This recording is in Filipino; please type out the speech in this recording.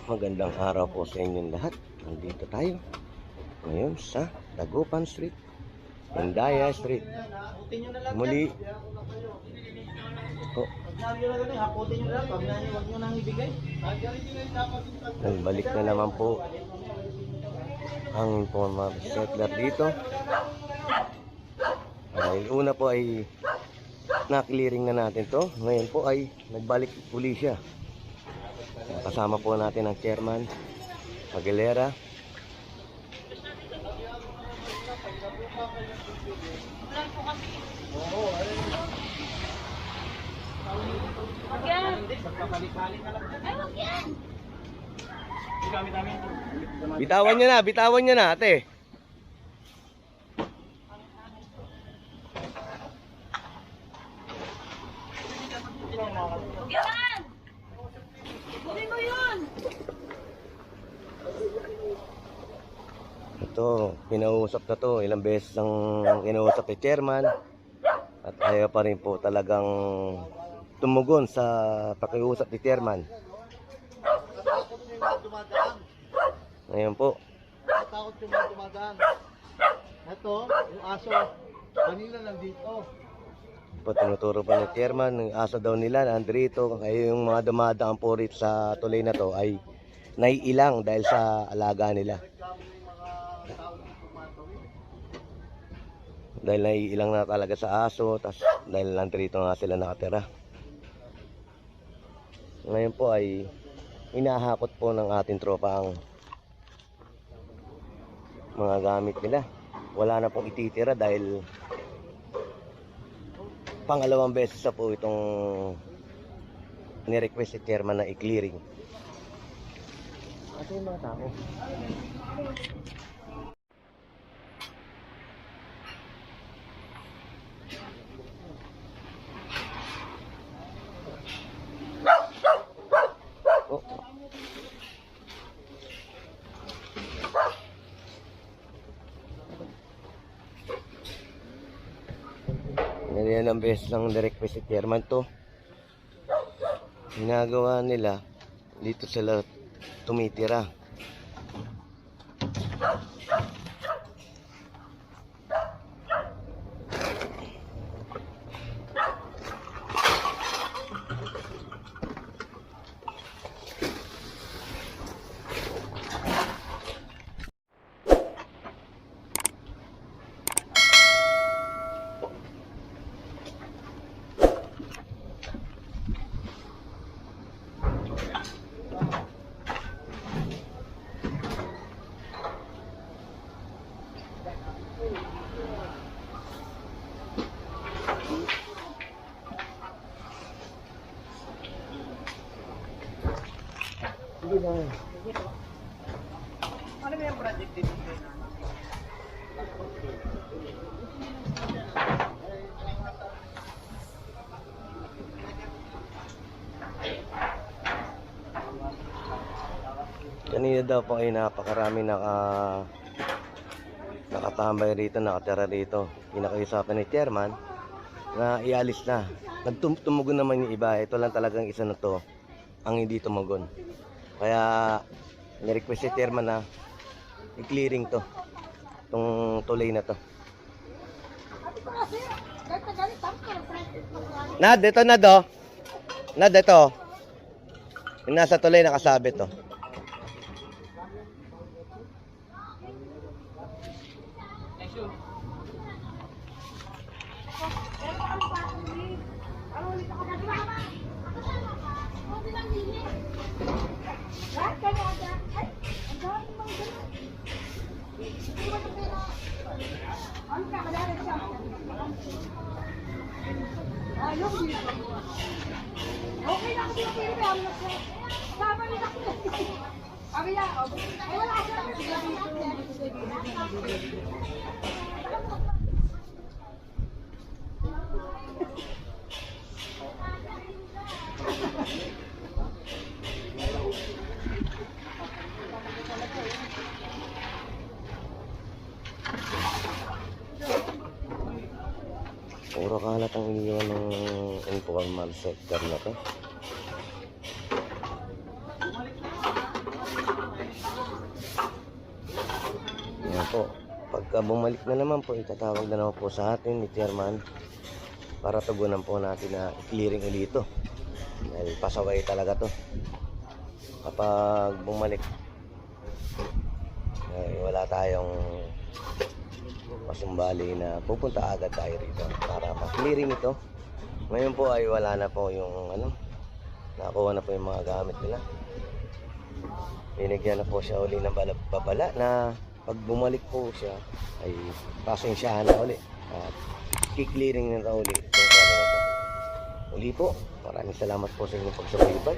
Magandang araw po sa inyong lahat. Nandito tayo ngayon sa Dagupan Street, Indaya Street. Muli po, nagbalik na naman po ang informal settler dito. Dahil una po ay na-clearing na natin to. Ngayon po ay nagbalik uli siya. Kasama po natin ang chairman Aguilera. Bitawan niya na ate. Ito, pinausap na to. Ilang beses ang kinausap ni chairman. At ayaw pa rin po talagang tumugon sa pakiusap ni chairman. Ngayon po. Takot yung mga dumadaan. Ito, yung aso, kanina nandito. Po, tinuturo pa ni chairman, yung aso daw nila nandito. Kaya yung mga dumadaan po rito sa tulay na to ay naiilang dahil sa alaga nila. Dahil naiilang na talaga sa aso, tas dahil nandito nga sila nakatira. Ngayon po ay hinahakot po ng ating tropa ang mga gamit nila. Wala na pong ititira dahil pangalawang beses na po itong ni-request si chairman na i-clearing. Ito yung mga tao. Yan ang beses lang ni-request si chairman to. Ginagawa nila, dito sila tumitira. Ano ba yung project dito? Kanina daw po ay napakarami nakatambay rito, nakatira rito. Pinakausapan ni chairman na ialis na. Nagtumugon naman yung iba. Ito lang talagang isa na to ang hindi tumugon. Kaya ni-request si chairman na i-clearing to, itong tulay na to. Nad, ito na do. Nad, ito. Yung nasa tulay nakasabit to. Okay na ako dito, sama rin ako. Sabi niya, ay wala siya. Puro kalat ang iniwan ng informal sector na to. pagka bumalik na naman po, itatawag na naman po sa atin ni Chairman para tugunan po natin na i-clearing ulit ito. Dahil pasaway talaga to. Kapag bumalik, wala tayong pasumbali na pupunta agad tayo rito para ma-clearing ito. Ngayon po ay wala na po yung nakuha na po yung mga gamit nila. Binigyan na po siya uli ng babala na pag bumalik po siya ay pasensyahan na uli at kiklearing na uli itong area na ito. Uli po, maraming salamat po sa inyong pagsubaybay.